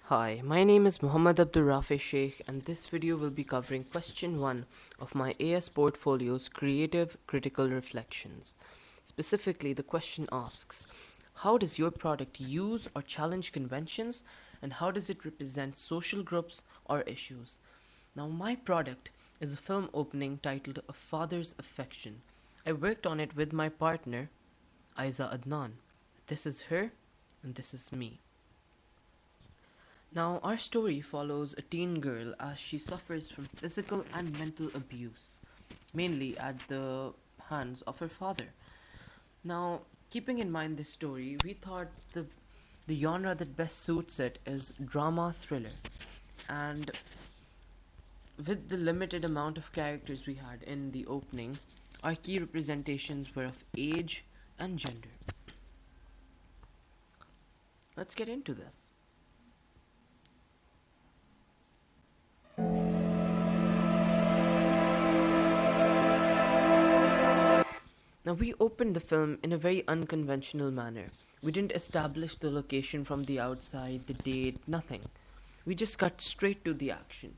Hi, my name is Muhammad Abdul Rafi Sheikh, and this video will be covering question 1 of my AS portfolio's Creative Critical Reflections. Specifically, the question asks, how does your product use or challenge conventions, and how does it represent social groups or issues? Now, my product is a film opening titled A Father's Affection. I worked on it with my partner, Aiza Adnan. This is her, and this is me. Now, our story follows a teen girl as she suffers from physical and mental abuse, mainly at the hands of her father. Now, keeping in mind this story, we thought the genre that best suits it is drama thriller. And with the limited amount of characters we had in the opening, our key representations were of age and gender. Let's get into this. Now, we opened the film in a very unconventional manner. We didn't establish the location from the outside, the date, nothing. We just cut straight to the action.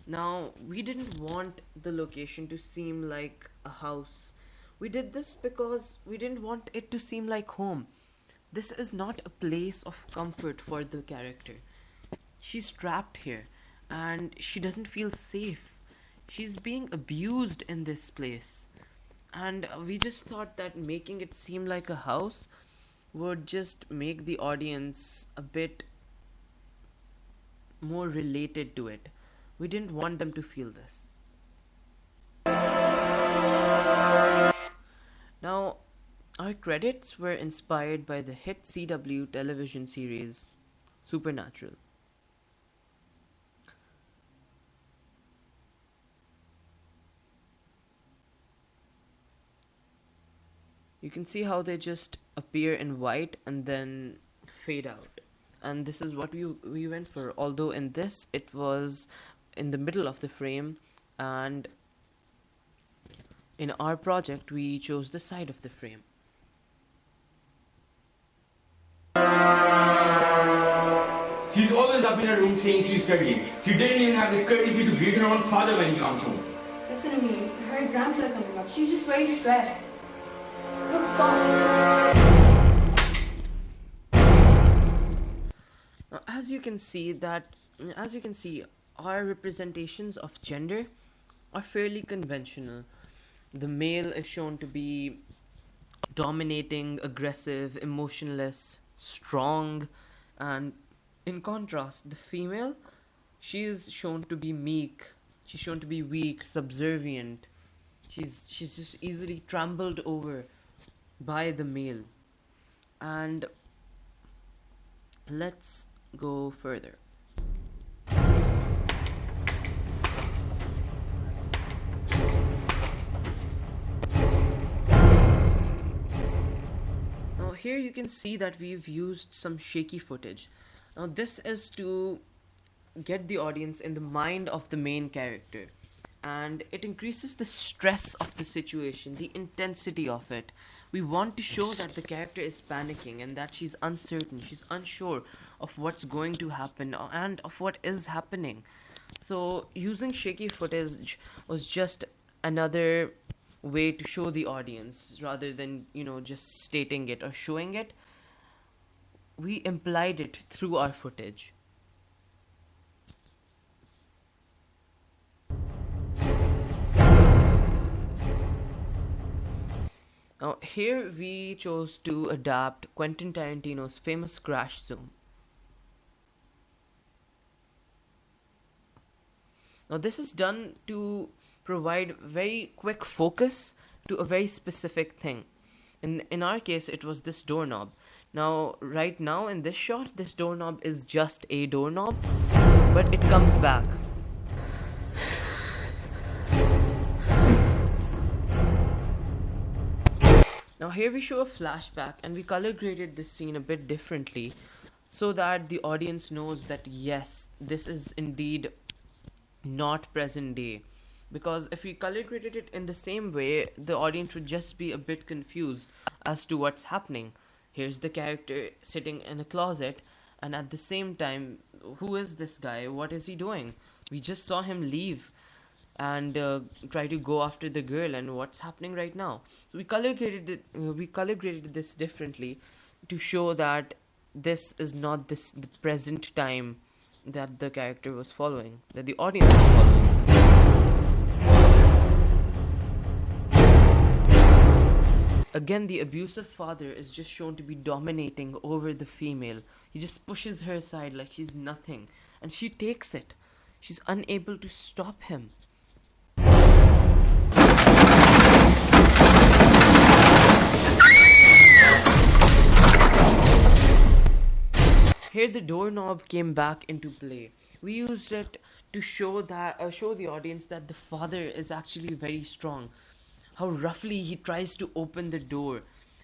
Now, we didn't want the location to seem like a house. We did this because we didn't want it to seem like home. This is not a place of comfort for the character. She's trapped here and she doesn't feel safe. She's being abused in this place. And we just thought that making it seem like a house would just make the audience a bit more related to it. We didn't want them to feel this. Now, our credits were inspired by the hit CW television series Supernatural. You can see how they just appear in white and then fade out. And this is what we went for. Although in this it was in the middle of the frame, and in our project we chose the side of the frame. She's always up in her room saying she's studying. She didn't even have the courtesy to greet her own father when he comes home. Listen to me. Her exams are coming up. She's just very stressed. Look, stop. Now, as you can see, our representations of gender are fairly conventional. The male is shown to be dominating, aggressive, emotionless, strong, and in contrast, the female, she is shown to be meek. She's shown to be weak, subservient. She's just easily trampled over by the male. And let's go further. Now here you can see that we've used some shaky footage. Now this is to get the audience in the mind of the main character, and it increases the stress of the situation, the intensity of it. We want to show that the character is panicking and that she's uncertain, she's unsure of what's going to happen and of what is happening. So using shaky footage was just another way to show the audience rather than, just stating it or showing it. We implied it through our footage. Now, here we chose to adapt Quentin Tarantino's famous crash zoom. Now, this is done to provide very quick focus to a very specific thing. In our case, it was this doorknob. Now, right now in this shot, this doorknob is just a doorknob, but it comes back. Now here we show a flashback and we color graded this scene a bit differently so that the audience knows that yes, this is indeed not present day. Because if we color graded it in the same way, the audience would just be a bit confused as to what's happening. Here's the character sitting in a closet, and at the same time, who is this guy? What is he doing? We just saw him leave and try to go after the girl, and what's happening right now? So we color graded this differently to show that this is not this the present time that the character was following, that the audience was following. Again, the abusive father is just shown to be dominating over the female. He just pushes her aside like she's nothing, and she takes it. She's unable to stop him. Here, the doorknob came back into play. We used it to show the audience that the father is actually very strong. How roughly he tries to open the door,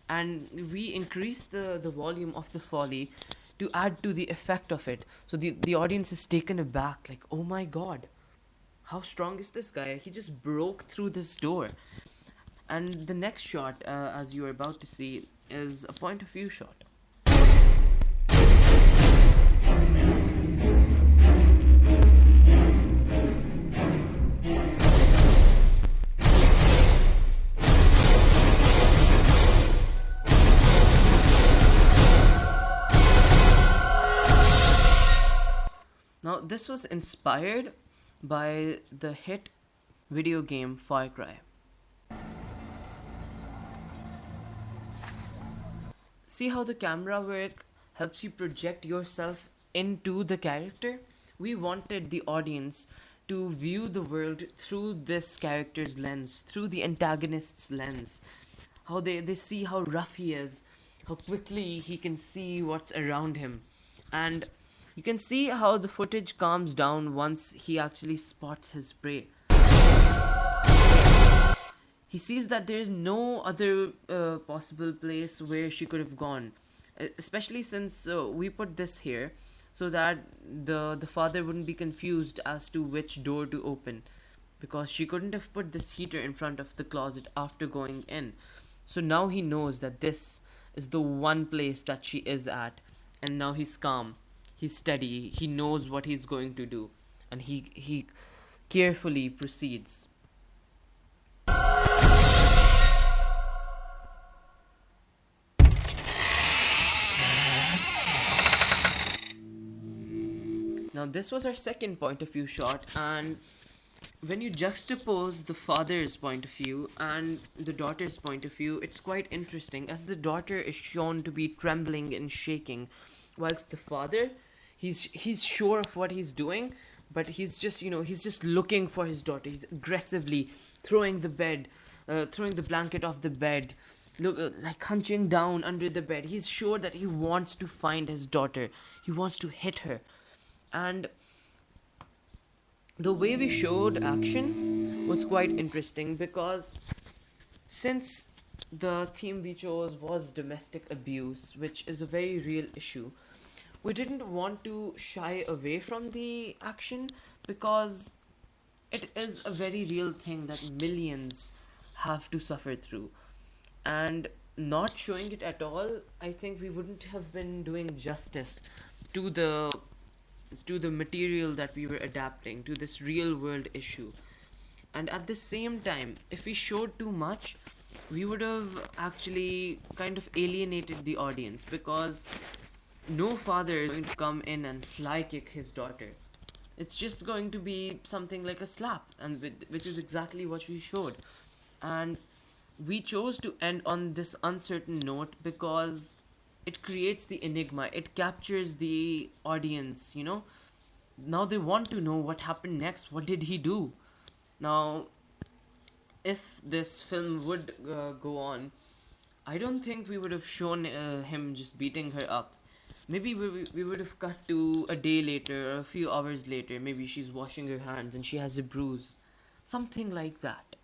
and we increase the volume of the folly to add to the effect of it. So the audience is taken aback, like, oh my god, how strong is this guy? He just broke through this door. And the next shot, as you are about to see, is a point of view shot. Now, this was inspired by the hit video game Far Cry. See how the camera work helps you project yourself into the character? We wanted the audience to view the world through this character's lens, through the antagonist's lens. How they see how rough he is, how quickly he can see what's around him. And you can see how the footage calms down once he actually spots his prey. He sees that there is no other possible place where she could have gone, especially since we put this here so that the father wouldn't be confused as to which door to open, because she couldn't have put this heater in front of the closet after going in. So now he knows that this is the one place that she is at, and now he's calm, he's steady, he knows what he's going to do, and he carefully proceeds. Now, this was our second point of view shot, and when you juxtapose the father's point of view and the daughter's point of view, it's quite interesting, as the daughter is shown to be trembling and shaking, whilst the father, he's sure of what he's doing, but he's just looking for his daughter. He's aggressively throwing the blanket off the bed, like hunching down under the bed. He's sure that he wants to find his daughter. He wants to hit her. And the way we showed action was quite interesting, because since the theme we chose was domestic abuse, which is a very real issue, we didn't want to shy away from the action, because it is a very real thing that millions have to suffer through. And not showing it at all, I think we wouldn't have been doing justice to the material that we were adapting to this real world issue. And at the same time, if we showed too much, we would have actually kind of alienated the audience, because no father is going to come in and fly kick his daughter. It's just going to be something like a slap, and which is exactly what we showed. And we chose to end on this uncertain note because it creates the enigma, it captures the audience, Now they want to know what happened next. What did he do? Now, if this film would go on, I don't think we would have shown him just beating her up. Maybe we would have cut to a day later or a few hours later. Maybe she's washing her hands and she has a bruise. Something like that.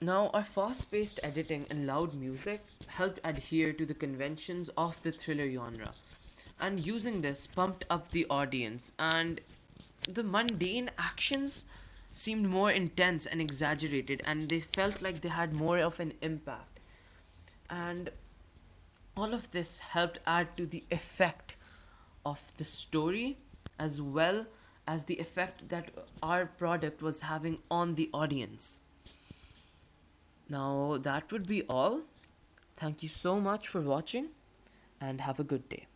Now, our fast paced editing and loud music helped adhere to the conventions of the thriller genre, and using this pumped up the audience, and the mundane actions seemed more intense and exaggerated, and they felt like they had more of an impact. And All of this helped add to the effect of the story as well as the effect that our product was having on the audience. Now, that would be all. Thank you so much for watching and have a good day.